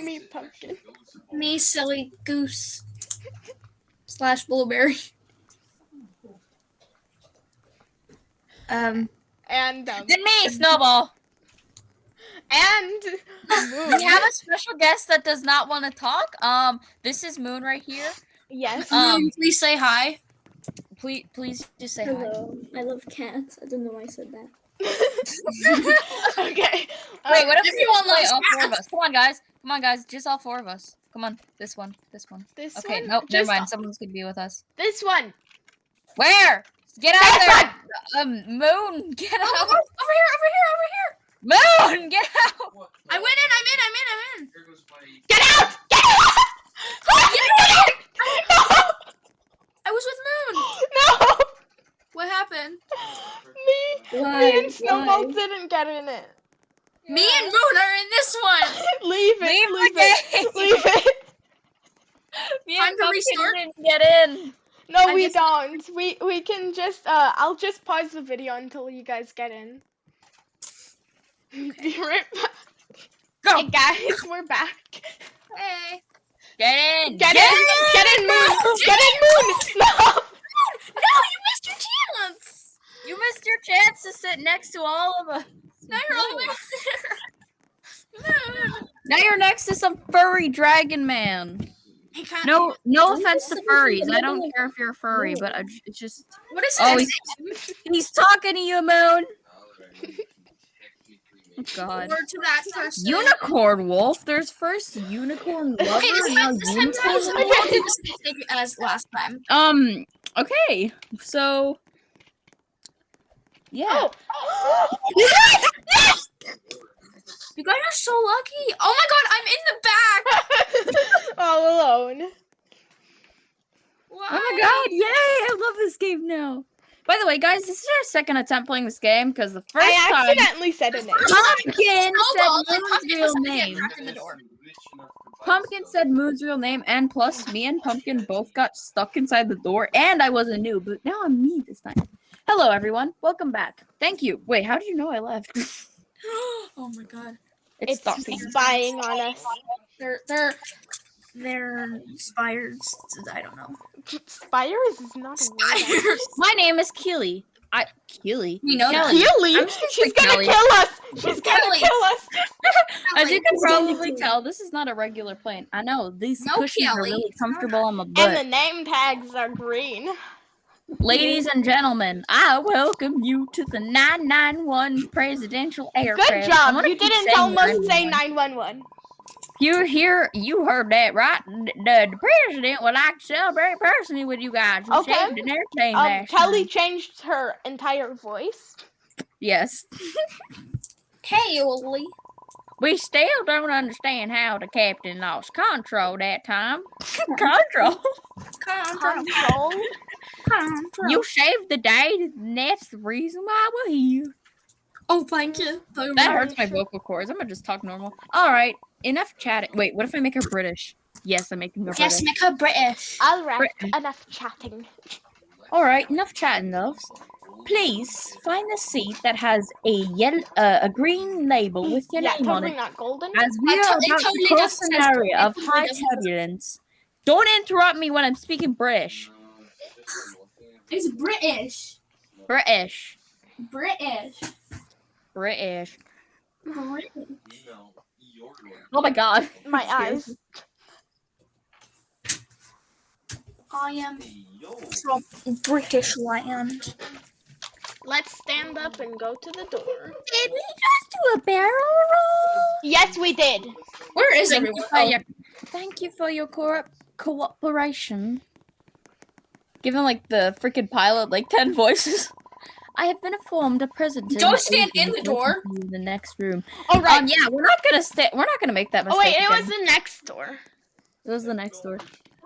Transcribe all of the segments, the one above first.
Me, pumpkin. Me, silly goose. / blueberry. And And me, Snowball. And Moon. We have a special guest that does not want to talk. This is Moon right here. Yes. Moon, please say hi. Please just say Hello. I love cats. I don't know why I said that. Okay. hi. Wait, what if everyone we play loves all 4 of cats. us? Come on, guys. Just all 4 of us. Come on, this one. This Okay, one. nope, never Just mind. Someone's gonna be with us. This one. Where? Get out there! Moon, get out! Over here. Moon, get out! I'm in. Get out! Get out! Get out! I was with Moon. No! What happened? Me and Snowball didn't get in it. Me and Moon are in this one. Leave it. Leave it. Me Time and to Pumpkin restart? didn't get in. No, we don't. We can just I'll just pause the video until you guys get in. Be right back. Go. Hey guys, we're back. Hey. Get in. Get in, Moon. Get in, Moon. No. No, you missed your chance. You missed your chance to sit next to all of us. Now you're all the way up there. Now you're next to some furry dragon man. Hey, Kat, No offense to furries. I don't care if you're a furry, but it's just. What is Oh, this? he's talking to you, Moon. Oh, God. Word to that person. Unicorn wolf. There's first unicorn lover. Okay, this now time unicorn I won't do the same thing as last time. Okay. So. Yeah. Oh. Yes! You guys are so lucky. Oh my god, I'm in the back. All alone. Why? Oh my god, yay! I love this game now. By the way, guys, this is our second attempt playing this game because the first I time accidentally said a name. Pumpkin Snowball, said Moon's real name. in the door. Pumpkin said Moon's real name, and plus me and Pumpkin both got stuck inside the door, and I was a noob, but now I'm me this time. Hello, everyone. Welcome back. Thank you. Wait, how did you know I left? Oh my god. It's stalking. spying on us. They're spires. I don't know. Spires is not a word. Spires. My name is Keely. Keely. We know that. Keely? I'm just She's like gonna Kelly. kill us! She's gonna Kelly. kill us! As you can probably tell, this is not a regular plane. I know, these No, cushions are Kelly. really comfortable on my butt. And the name tags are green. Ladies and gentlemen, I welcome you to the 991 presidential aircraft. Good I'm job. gonna You keep didn't saying almost say 911. 911. You heard that right. The president would like to celebrate personally with you guys. You Okay. saved an airplane last Kelly time. changed her entire voice. Yes. Hey, Oli. We still don't understand how the captain lost control that time. Control? Control. You saved the day, and that's the reason why we're here. Oh, thank you. That hurts my vocal cords. I'm gonna just talk normal. Alright, enough chatting. Wait, what if I make her British? Yes, I'm making her Yes, British. make her British. Alright, enough chatting. Alright, enough chatting, loves. Please find a seat that has a green label with your Yeah, name on totally it. not golden. As we It are about totally to cross doesn't an say- area of it totally high doesn't say- turbulence. Don't interrupt me when I'm speaking British. It's British. British. British. British. Oh my god. My Scares eyes. I am from British land. Let's stand up and go to the door. Did we just do a barrel roll? Yes, we did. Where is Thank everyone? Thank you for your cooperation. Given like the freaking pilot like 10 voices. I have been informed a president. Don't stand in the door. In the next room. All right. Yeah, we're not gonna make that Oh mistake. wait, it was again. the next door. It was the next door.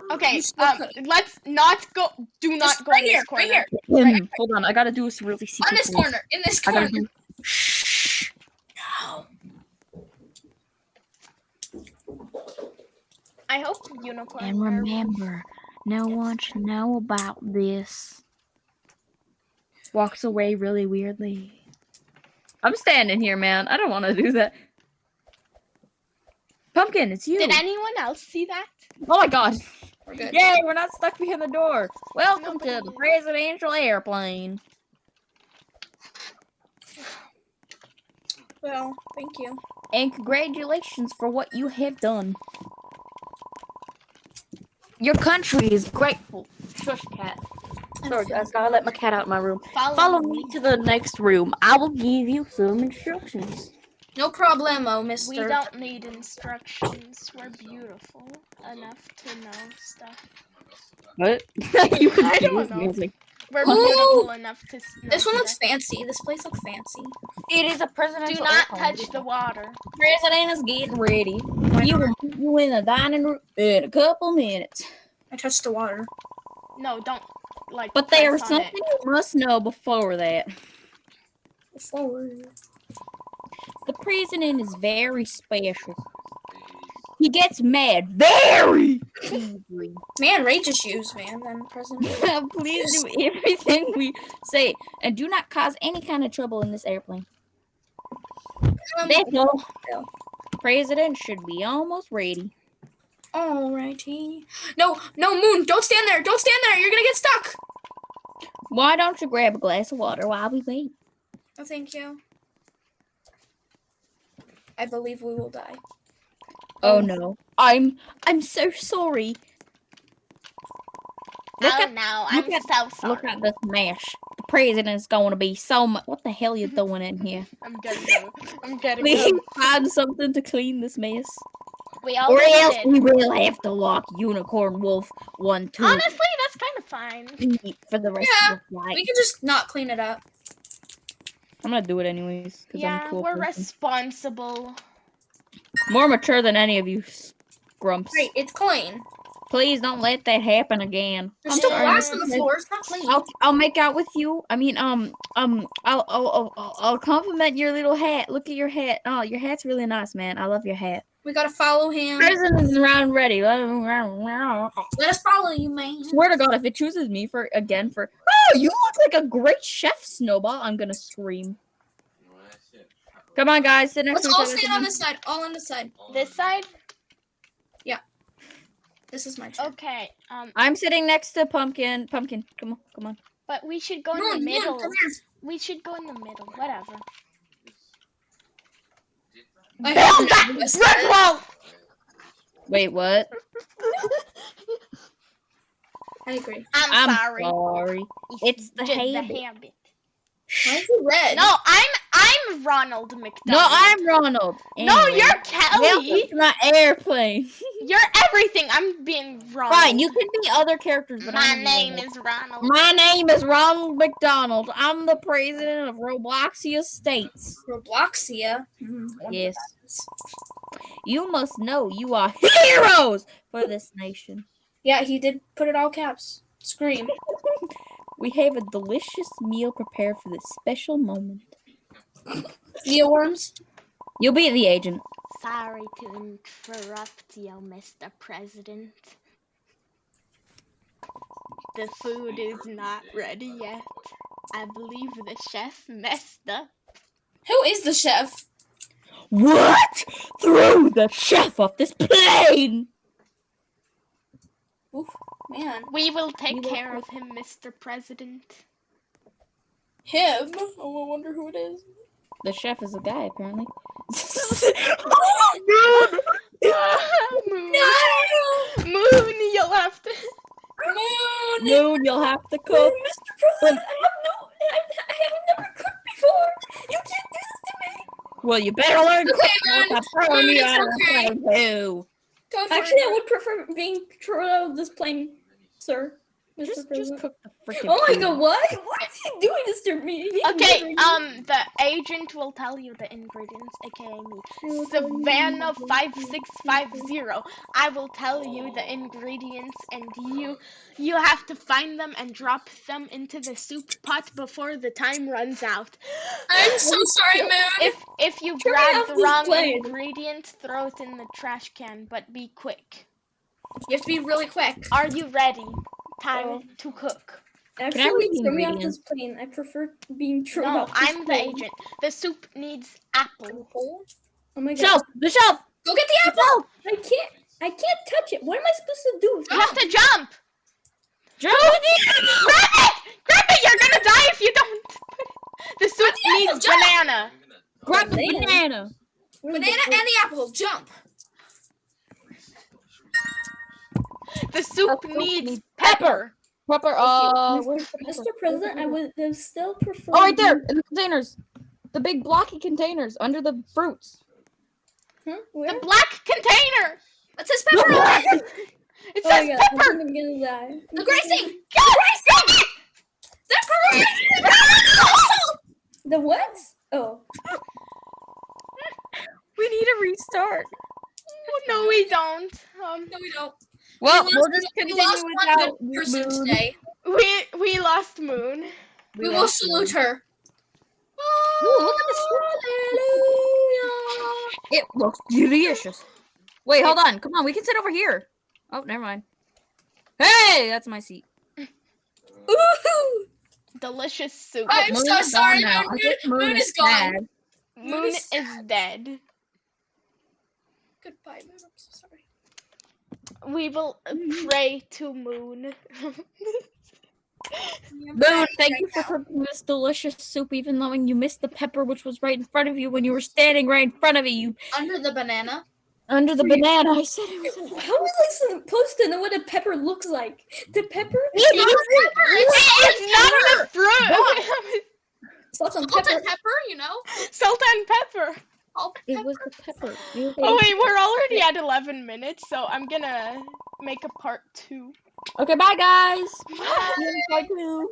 Okay. still could. Let's not go. Do not Just go right in here, this corner. right here. Hold on, I gotta do this really secret. On this thing. corner. In this I gotta corner. do. Shh. No. I hope unicorn. And remember, no one should know about this. Walks away really weirdly. I'm standing here, man. I don't want to do that. Pumpkin, it's you. Did anyone else see that? Oh my god. We're good. Yay, we're not stuck behind the door. Welcome to the Nobody is. presidential airplane. Well, thank you. And congratulations for what you have done. Your country is grateful. Shush, cat. Sorry, guys, gotta let my cat out of my room. Follow me to the next room. I will give you some instructions. No problemo, mister. We don't need instructions. We're beautiful enough to know stuff. What? You I don't confused know. me. I was like, We're Ooh, beautiful enough to know This one looks stuff. fancy. This place looks fancy. it is a Do presidential not airplane. touch the water. President is getting ready. He will meet you in the dining room in a couple minutes. I touched the water. No, don't like. But there is press on something it. you must know before that. Forward. The president is very special. He gets mad very easily. Man, rage issues, man. Then President. Please do everything we say and do not cause any kind of trouble in this airplane. Therefore, President should be almost ready. Alrighty. No, Moon, don't stand there. Don't stand there. You're gonna get stuck. Why don't you grab a glass of water while we wait? Oh, thank you. I believe we will die. Oh no. I'm so sorry. Look Oh at no, I'm so sorry. look at this mess. The president's going to be so much. What the hell are you doing in here? I'm gonna go. I'm gonna Please go. find something to clean this mess. We Or already else did. we will have to lock Unicorn Wolf 1, 2, Honestly, that's kind of fine. 3 for the rest Yeah, of the flight. We can just not clean it up. I'm gonna do it anyways. 'Cause I'm Yeah, a cool we're person. responsible. More mature than any of you grumps. Great, it's clean. Please don't let that happen again. There's I'm still sorry. glass on the floor. It's not clean. I'll make out with you. I mean, I'll compliment your little hat. Look at your hat. Oh, your hat's really nice, man. I love your hat. We gotta follow him. President is round ready. Let us follow you, man. Swear to God, if it chooses me for oh, you look like a great chef, Snowball. I'm gonna scream. Come on, guys, sit next Let's to all each other. stand on this side. All on this side. This side? This is my chair. Okay. I'm sitting next to Pumpkin. Pumpkin, come on. But we should go in the Moon, middle. come here. We should go in the middle. Whatever. I Build have that an idea. brick wall! Wait, what? I agree. I'm sorry. Sorry. It's the Just habit. the habit. Why is it red? No, I'm Ronald McDonald. No, I'm Ronald. No, Anyway. you're Kelly. Welcome to my airplane. You're everything. I'm being Ronald. Fine, you can be other characters, but My I'm name Ronald. is Ronald. My name is Ronald McDonald. I'm the president of Robloxia States. Robloxia. Yes. You must know you are heroes for this nation. Yeah, he did put it all caps. Scream. We have a delicious meal prepared for this special moment. Mealworms. You'll be the agent. Sorry to interrupt you, Mr. President. The food is not ready yet. I believe the chef messed up. Who is the chef? What? Throw the chef off this plane! Oof, man. We will take care of him, Mr. President. Him? Oh, I wonder who it is. The chef is a guy, apparently. Moon. Moon, you'll have to. Moon! Moon, you'll have to cook. Mr. President, I have never cooked before. You can't do this to me. Well, you better learn to Okay, cook. Moon. I'm throwing you Moon, out of the it's plane, too. Actually, I would prefer being thrown out of this plane, sir. Mr. Just President. cook the freaking Oh my food. god, what? Why is he doing this to me? He's Okay, murdering me. the agent will tell you the ingredients, aka me. Savannah 5650. I will tell you the ingredients, and you have to find them and drop them into the soup pot before the time runs out. I'm so sorry, Moon. If you Turn grab off the this wrong plane. ingredient, throw it in the trash can, but be quick. You have to be really quick. Are you ready? Time Oh. to cook. Actually, Can I read the throw me off ingredients? this plane. I prefer being thrown No, off this I'm the plane. agent. The soup needs apple. Oh my god. Shelf! The shelf! Go get the apple. I can't touch it. What am I supposed to do? You have to jump. Jump! Grab it! Grab it! You're gonna die if you don't. The soup needs jump. banana. Grab the banana. Banana and the apple. Jump. The soup needs pepper. Pepper. Where's the Mr. pepper? President, I would have still preferred. Oh, right there in the containers. The big blocky containers under the fruits. Huh? Where? The black container. It says pepper on it. It Oh, says yeah, pepper. I'm gonna die. The gracing. Yes! The gracing. The what? Oh. We need a restart. No, we don't. No, we don't. Well, We we'll lost- just we continue lost one without good person Moon. today. We lost Moon. We will salute her. Ooh, look at this. It looks delicious. Wait, hold on. Come on, we can sit over here. Oh, never mind. Hey, that's my seat. Woohoo! Delicious soup. I'm Moon so is sorry, gone now. Moon. I think Moon is gone. sad. Moon is dead. Goodbye, Moon. I'm so sorry. We will pray to Moon. Moon, thank you for cooking this delicious soup, even though you missed the pepper, which was right in front of you when you were standing right in front of me. You Under the banana. under the banana. I said it was. How was I supposed to know what a pepper looks like? The pepper? It's not a fruit. Salt and Salt pepper. and pepper, you know? Salt and pepper. Salt It and was pepper. the pepper. Oh wait, we're already at 11 minutes, so I'm gonna make a part 2. Okay, bye guys. Bye. Bye too.